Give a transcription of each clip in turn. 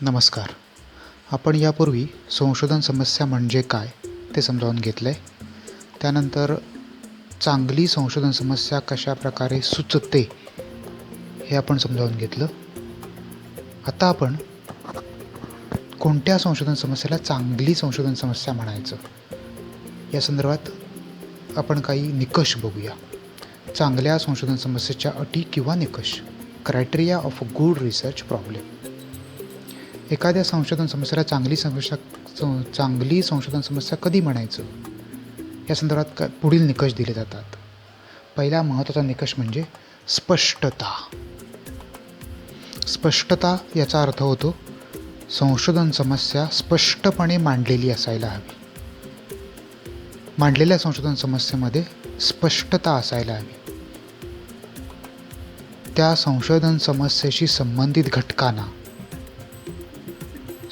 नमस्कार. आपण यापूर्वी संशोधन समस्या म्हणजे काय ते समजावून घेतलं आहे. त्यानंतर चांगली संशोधन समस्या कशाप्रकारे सुचते हे आपण समजावून घेतलं. आता आपण कोणत्या संशोधन समस्येला चांगली संशोधन समस्या म्हणायचं या संदर्भात आपण काही निकष बघूया. चांगल्या संशोधन समस्येच्या अटी किंवा निकष, criteria of a good research problem. एखाद्या संशोधन समस्येला चांगली संशोधन समस्या कधी म्हणायचं या संदर्भात पुढील निकष दिले जातात. पहिला महत्त्वाचा निकष म्हणजे स्पष्टता. स्पष्टता याचा अर्थ होतो संशोधन समस्या स्पष्टपणे मांडलेली असायला हवी. मांडलेल्या संशोधन समस्येमध्ये स्पष्टता असायला हवी. त्या संशोधन समस्येशी संबंधित घटकांना,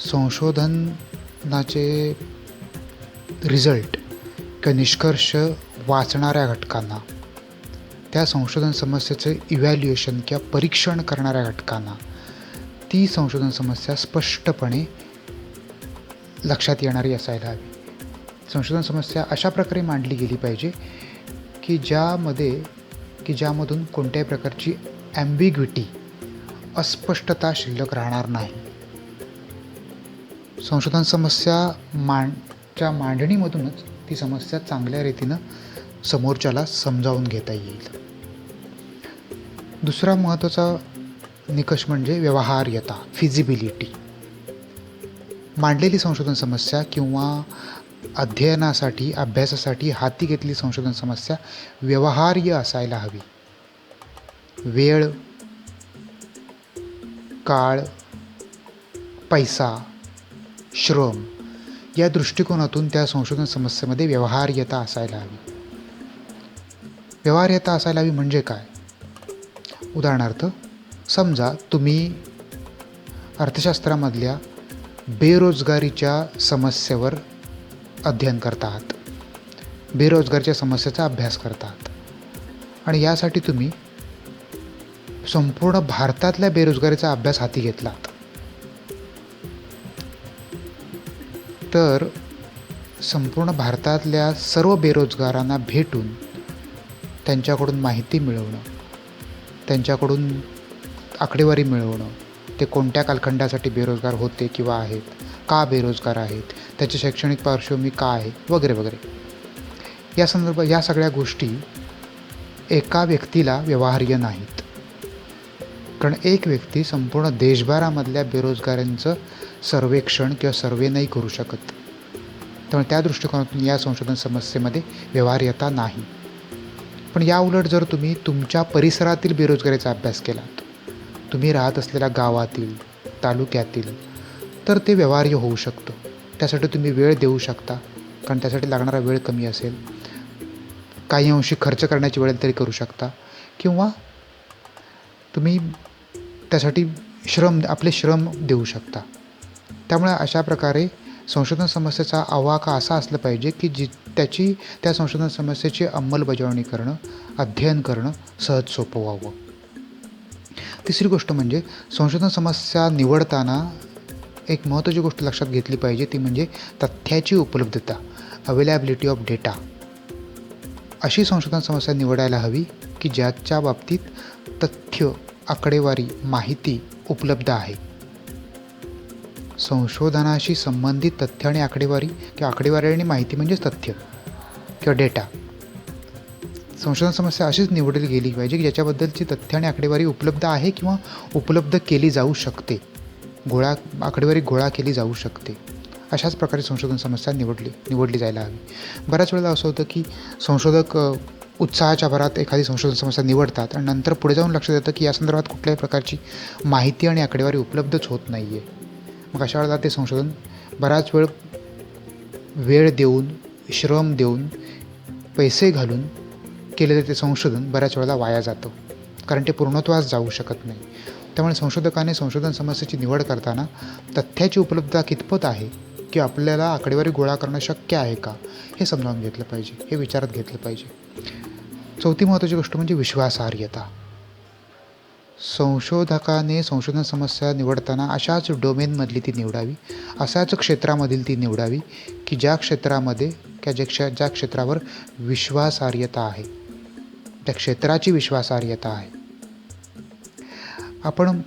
संशोधनाचे रिझल्ट किंवा निष्कर्ष वाचणाऱ्या घटकांना, त्या संशोधन समस्येचे इव्हॅल्युएशन किंवा परीक्षण करणाऱ्या घटकांना ती संशोधन समस्या स्पष्टपणे लक्षात येणारी असायला हवी. संशोधन समस्या अशा प्रकारे मांडली गेली पाहिजे की ज्यामधून कोणत्याही प्रकारची ॲम्बिग्विटी, अस्पष्टता शिल्लक राहणार नाही. संशोधन समस्या मांडणीमधूनच ती समस्या चांगल्या रीतीनं समोरच्याला समजावून घेता येईल. दुसरा महत्त्वाचा निकष म्हणजे व्यवहार्यता, फिजिबिलिटी. मांडलेली संशोधन समस्या किंवा अध्ययनासाठी, अभ्यासासाठी हाती घेतलेली संशोधन समस्या व्यवहार्य असायला हवी. वेळ, काळ, पैसा, श्रम या दृष्टिकोनातून त्या संशोधन समस्येमध्ये व्यवहार्यता असायला हवी. व्यवहार्यता असायला हवी म्हणजे काय? उदाहरणार्थ, समजा तुम्ही अर्थशास्त्रामधल्या बेरोजगारीच्या समस्येवर अध्ययन करता आहात, बेरोजगारीच्या समस्येचा अभ्यास करता आहात आणि यासाठी तुम्ही संपूर्ण भारतातल्या बेरोजगारीचा अभ्यास हाती घेतलात. तर संपूर्ण भारतातल्या सर्व बेरोजगारांना भेटून त्यांच्याकडून माहिती मिळवणं, त्यांच्याकडून आकडेवारी मिळवणं, ते कोणत्या कालखंडासाठी बेरोजगार होते किंवा आहेत, का बेरोजगार आहेत, त्याची शैक्षणिक पार्श्वभूमी का आहे, वगैरे वगैरे, या सगळ्या गोष्टी एका व्यक्तीला व्यवहार्य नाहीत. कारण एक व्यक्ती संपूर्ण देशभरामधल्या बेरोजगारांचं सर्वेक्षण किंवा सर्वे नाही करू शकत. त्यामुळे त्या दृष्टिकोनातून या संशोधन समस्येमध्ये व्यवहार्यता नाही. पण या उलट जर तुम्ही तुमच्या परिसरातील बेरोजगारीचा अभ्यास केलात, तुम्ही राहत असलेल्या गावातील, तालुक्यातील, तर ते व्यवहार्य होऊ शकतं. त्यासाठी तुम्ही वेळ देऊ शकता, कारण त्यासाठी लागणारा वेळ कमी असेल. काही अंशी खर्च करण्याची वेळ तरी करू शकता, किंवा तुम्ही त्यासाठी आपले श्रम देऊ शकता. त्यामुळे अशा प्रकारे संशोधन समस्येचा आवाका असा असलं पाहिजे की त्या संशोधन समस्येची अंमलबजावणी करणं, अध्ययन करणं सहज सोपं व्हावं. तिसरी गोष्ट म्हणजे संशोधन समस्या निवडताना एक महत्त्वाची गोष्ट लक्षात घेतली पाहिजे, ती म्हणजे तथ्याची उपलब्धता, अवेलेबिलिटी ऑफ डेटा. अशी संशोधन समस्या निवडायला हवी की ज्याच्या बाबतीत तथ्य, आकडेवारी, माहिती उपलब्ध आहे. संशोधनाशी संबंधित तथ्य आणि आकडेवारी किंवा आकडेवारी आणि माहिती म्हणजेच तथ्य किंवा डेटा. संशोधन समस्या अशीच निवडली गेली पाहिजे की ज्याच्याबद्दलची तथ्य आणि आकडेवारी उपलब्ध आहे किंवा उपलब्ध केली जाऊ शकते, आकडेवारी गोळा केली जाऊ शकते. अशाच प्रकारे संशोधन समस्या निवडली जायला हवी. बऱ्याच वेळेला असं होतं की संशोधक उत्साहाच्या भरात एखादी संशोधन समस्या निवडतात आणि नंतर पुढे जाऊन लक्षात येतं की या संदर्भात कुठल्याही प्रकारची माहिती आणि आकडेवारी उपलब्धच होत नाही आहे. मग अशा वेळेला ते संशोधन बराच वेळ देऊन, श्रम देऊन, पैसे घालून केलेलं ते संशोधन बऱ्याच वेळेला वाया जातं, कारण ते पूर्णत्वास जाऊ शकत नाही. त्यामुळे संशोधकाने संशोधन समस्येची निवड करताना तथ्याची उपलब्धता कितपत आहे की आपल्याला आकडेवारी गोळा करणं शक्य आहे का हे समजावून घेतलं पाहिजे, हे विचारात घेतलं पाहिजे. चौथी महत्त्वाची गोष्ट म्हणजे विश्वासार्हता. संशोधकाने संशोधन समस्या निवडताना अशाच डोमेनमधली ती निवडावी, अशाच क्षेत्रामधील ती निवडावी की ज्या क्षेत्रामध्ये ज्या क्षेत्रावर विश्वासार्हता आहे, त्या क्षेत्राची विश्वासार्हता आहे. आपण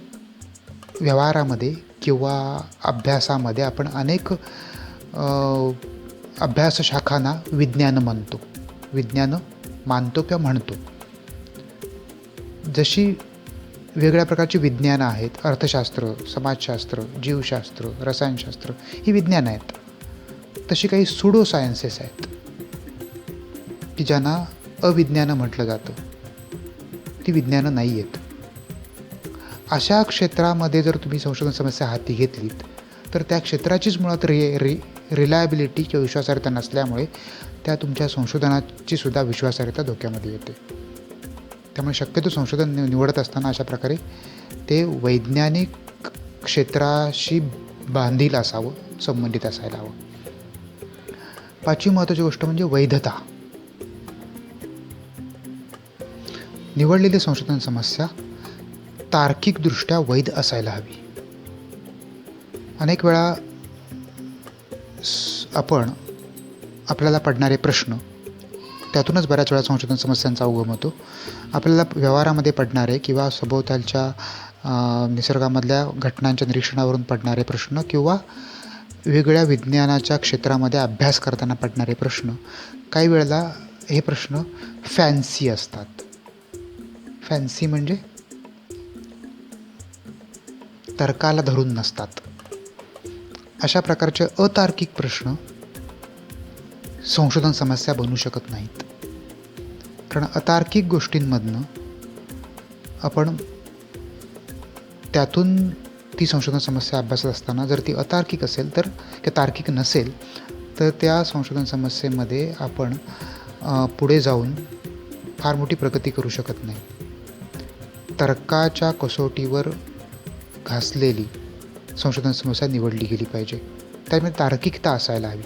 व्यवहारामध्ये किंवा अभ्यासामध्ये आपण अनेक अभ्यास शाखांना विज्ञान मानतो किंवा म्हणतो. जशी वेगळ्या प्रकारची विज्ञानं आहेत, अर्थशास्त्र, समाजशास्त्र, जीवशास्त्र, रसायनशास्त्र ही विज्ञानं आहेत, तशी काही सुडो सायन्सेस आहेत की ज्यांना अविज्ञानं म्हटलं जातं. ती विज्ञानं नाही आहेत. अशा क्षेत्रामध्ये जर तुम्ही संशोधन समस्या हाती घेतलीत तर त्या क्षेत्राचीच मुळात रिलायबिलिटी किंवा विश्वासार्हता नसल्यामुळे त्या तुमच्या संशोधनाची सुद्धा विश्वासार्हता धोक्यामध्ये येते. त्यामुळे शक्यतो संशोधन निवडत असताना अशा प्रकारे ते वैज्ञानिक क्षेत्राशी बांधील असावं, संबंधित असायला हवं. 5वी महत्त्वाची गोष्ट म्हणजे वैधता. निवडलेली संशोधन समस्या तार्किकदृष्ट्या वैध असायला हवी. अनेक वेळा आपल्याला पडणारे प्रश्न, त्यातूनच बऱ्याच वेळा संशोधन समस्यांचा उगम होतो. आपल्याला व्यवहारामध्ये पडणारे किंवा सभोवतालच्या निसर्गामधल्या घटनांच्या निरीक्षणावरून पडणारे प्रश्न किंवा वेगळ्या विज्ञानाच्या क्षेत्रामध्ये अभ्यास करताना पडणारे प्रश्न, काही वेळेला हे प्रश्न फॅन्सी असतात. फॅन्सी म्हणजे तर्काला धरून नसतात. अशा प्रकारचे अतार्किक प्रश्न संशोधन समस्या बनू शकत नाहीत. कारण अतार्किक गोष्टींमधनं आपण त्यातून ती संशोधन समस्या अभ्यासत असताना जर ती अतार्किक असेल तर किंवा तार्किक नसेल तर त्या संशोधन समस्येमध्ये आपण पुढे जाऊन फार मोठी प्रगती करू शकत नाही. तर्काच्या कसोटीवर घासलेली संशोधन समस्या निवडली गेली पाहिजे. त्यामुळे तार्किकता असायला हवी.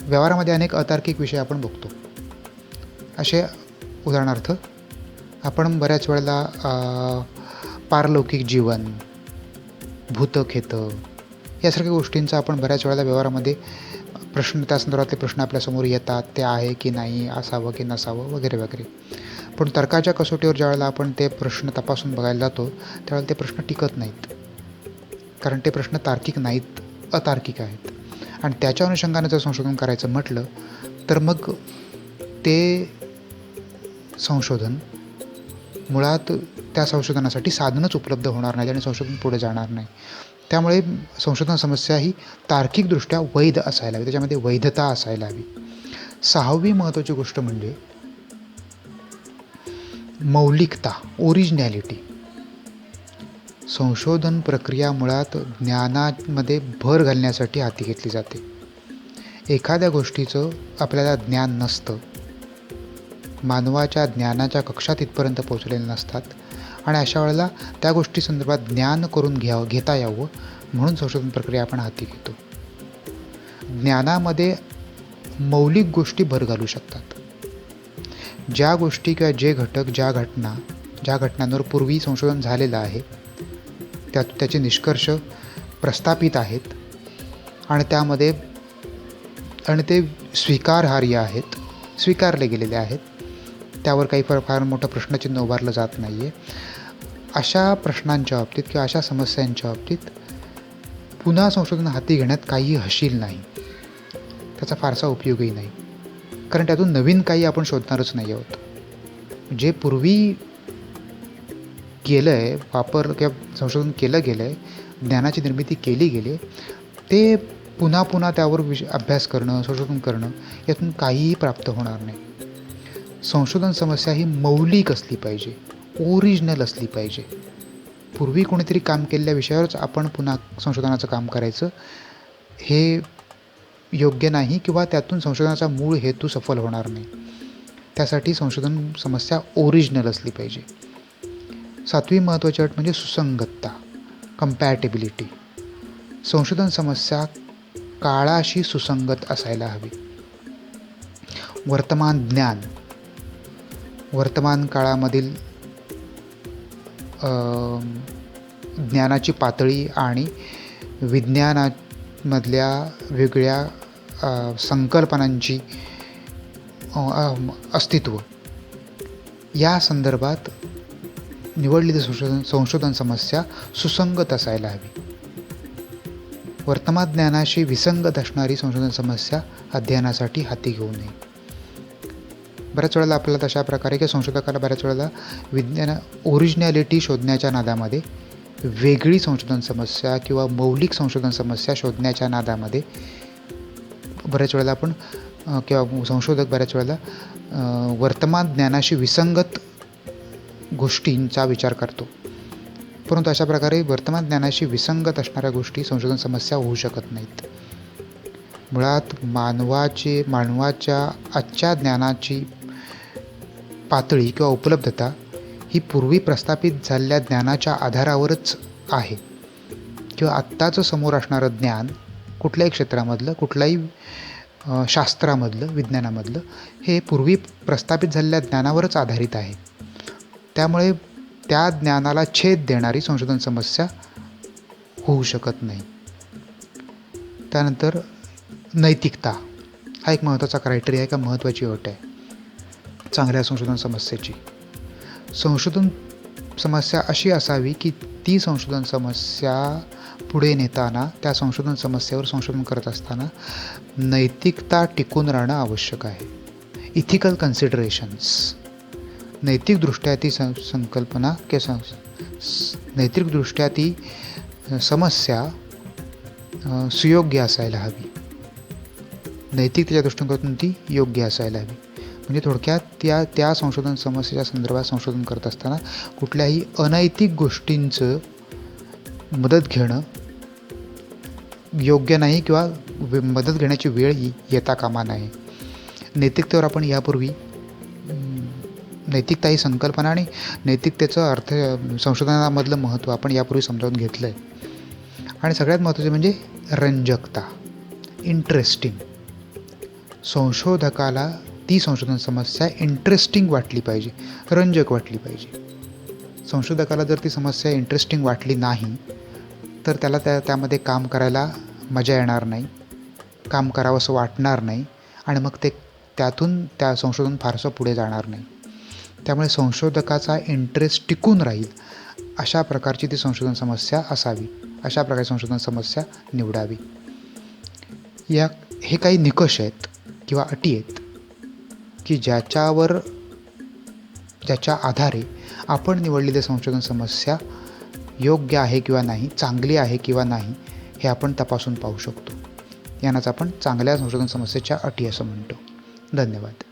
व्यवहारामध्ये अनेक अतार्किक विषय आपण बघतो. असे उदाहरणार्थ आपण बऱ्याच वेळेला पारलौकिक जीवन, भूतखेतं यासारख्या गोष्टींचा आपण बऱ्याच वेळेला व्यवहारामध्ये त्या संदर्भातले प्रश्न आपल्यासमोर येतात. ते आहे की नाही, असावं की नसावं वगैरे वगैरे. पण तर्काच्या कसोटीवर ज्यावेळेला आपण ते प्रश्न तपासून बघायला जातो त्यावेळेला ते प्रश्न टिकत नाहीत. कारण ते प्रश्न तार्किक नाहीत, अतार्किक आहेत. आणि त्याच्या अनुषंगानं जर संशोधन करायचं म्हटलं तर मग ते संशोधन मुळात त्या संशोधनासाठी साधनच उपलब्ध होणार नाही आणि संशोधन पुढे जाणार नाही. त्यामुळे संशोधन समस्या ही तार्किकदृष्ट्या वैध असायला हवी, त्याच्यामध्ये वैधता असायला हवी. 6वी महत्त्वाची गोष्ट म्हणजे मौलिकता, ओरिजिनॅलिटी. संशोधन प्रक्रिया मुळात ज्ञानामध्ये भर घालण्यासाठी हाती घेतली जाते. एखाद्या गोष्टीचं आपल्याला ज्ञान नसतं, मानवाच्या ज्ञानाच्या कक्षात इथपर्यंत पोचलेले नसतात आणि अशा वेळेला त्या गोष्टी संदर्भात ज्ञान करून घेता यावं म्हणून संशोधन प्रक्रिया आपण हाती घेतो. ज्ञानामध्ये मौलिक गोष्टी भर घालू शकतात. ज्या गोष्टी किंवा जे घटक, ज्या घटनांवर पूर्वी संशोधन झालेलं आहे त्याचे निष्कर्ष प्रस्थापित आहेत आणि ते स्वीकारार्ह आहेत, स्वीकारले गेलेले आहेत. त्यावर काही फार मोठं प्रश्नचिन्ह उभारलं जात नाही आहे. अशा प्रश्नांच्या बाबतीत किंवा अशा समस्यांच्या बाबतीत पुन्हा संशोधन हाती घेण्यात काही हशील नाही, त्याचा फारसा उपयोगही नाही. कारण त्यातून नवीन काही आपण शोधणारच नाही आहोत. जे पूर्वी केलं आहे, किंवा संशोधन केलं गेलं आहे, ज्ञानाची निर्मिती केली गेली, ते पुन्हा त्यावर अभ्यास करणं, संशोधन करणं यातून काहीही प्राप्त होणार नाही. संशोधन समस्या ही मौलिक असली पाहिजे, ओरिजिनल असली पाहिजे. पूर्वी कोणीतरी काम केलेल्या विषयावरच आपण पुन्हा संशोधनाचं काम करायचं हे योग्य नाही किंवा त्यातून संशोधनाचा मूळ हेतू सफल होणार नाही. त्यासाठी संशोधन समस्या ओरिजिनल असली पाहिजे. 7वी महत्त्वाची अट म्हणजे सुसंगतता, कंपॅटेबिलिटी. संशोधन समस्या काळाशी सुसंगत असायला हवी. वर्तमान काळामधील ज्ञानाची पातळी आणि विज्ञानामधल्या वेगळ्या संकल्पनांची अस्तित्व या संदर्भात निवडलेली संशोधन समस्या सुसंगत असायला हवी. वर्तमान ज्ञानाशी विसंगत असणारी संशोधन समस्या अध्ययनासाठी हाती घेऊ नये. बऱ्याच वेळेला आपल्याला तशा प्रकारे की संशोधकाला बऱ्याच वेळेला ओरिजिनॅलिटी शोधण्याच्या नादामध्ये वेगळी संशोधन समस्या किंवा मौलिक संशोधन समस्या शोधण्याच्या नादामध्ये बऱ्याच वेळेला आपण किंवा संशोधक बऱ्याच वेळेला वर्तमान ज्ञानाशी विसंगत गोष्टींचा विचार करतो. परंतु अशा प्रकारे वर्तमान ज्ञानाशी विसंगत असणाऱ्या गोष्टी संशोधन समस्या होऊ शकत नाहीत. मुळात मानवाच्या आजच्या ज्ञानाची पातळी किंवा उपलब्धता ही पूर्वी प्रस्थापित झालेल्या ज्ञानाच्या आधारावरच आहे. किंवा आत्ताचं समोर असणारं ज्ञान कुठल्याही क्षेत्रामधलं, कुठल्याही शास्त्रामधलं, विज्ञानामधलं हे पूर्वी प्रस्थापित झालेल्या ज्ञानावरच आधारित आहे. त्यामुळे त्या ज्ञानाला छेद देणारी संशोधन समस्या होऊ शकत नाही. त्यानंतर नैतिकता हा एक महत्त्वाचा क्रायटेरिया आहे, का महत्त्वाची अट आहे चांगल्या संशोधन समस्येची. संशोधन समस्या अशी असावी की ती संशोधन समस्या पुढे नेताना, त्या संशोधन समस्येवर संशोधन करत असताना नैतिकता टिकून राहणं आवश्यक आहे. इथिकल कन्सिडरेशन्स, नैतिकदृष्ट्या ती संकल्पना किंवा नैतिकदृष्ट्या ती समस्या सुयोग्य असायला हवी. नैतिकतेच्या दृष्टिकोनातून ती योग्य असायला हवी. म्हणजे थोडक्यात त्या संशोधन समस्येच्या संदर्भात संशोधन करत असताना कुठल्याही अनैतिक गोष्टींचं मदत घेणं योग्य नाही किंवा मदत घेण्याची वेळ ही येता कामा नये. नैतिकतेवर आपण यापूर्वी नैतिकता ही संकल्पना आणि नैतिकतेचं अर्थ संशोधनामधलं महत्त्व आपण यापूर्वी समजावून घेतलं आहे. आणि सगळ्यात महत्त्वाचे म्हणजे रंजकता, इंटरेस्टिंग. संशोधकाला ती संशोधन समस्या इंटरेस्टिंग वाटली पाहिजे, रंजक वाटली पाहिजे. संशोधकाला जर ती समस्या इंटरेस्टिंग वाटली नाही तर त्याला त्यामध्ये काम करायला मजा येणार नाही, काम करावंसं वाटणार नाही आणि मग त्यातून त्या संशोधन फारसं पुढे जाणार नाही. त्यामुळे संशोधकाचा इंटरेस्ट टिकून राहील अशा प्रकारची ती संशोधन समस्या असावी, अशा प्रकारची संशोधन समस्या निवडावी. हे काही निकष आहेत किंवा अटी आहेत की ज्याच्या आधारे आपण निवडलेली संशोधन समस्या योग्य आहे किंवा नाही, चांगली आहे किंवा नाही हे आपण तपासून पाहू शकतो. यांनाच आपण चांगल्या संशोधन समस्येच्या अटी असं म्हणतो. धन्यवाद.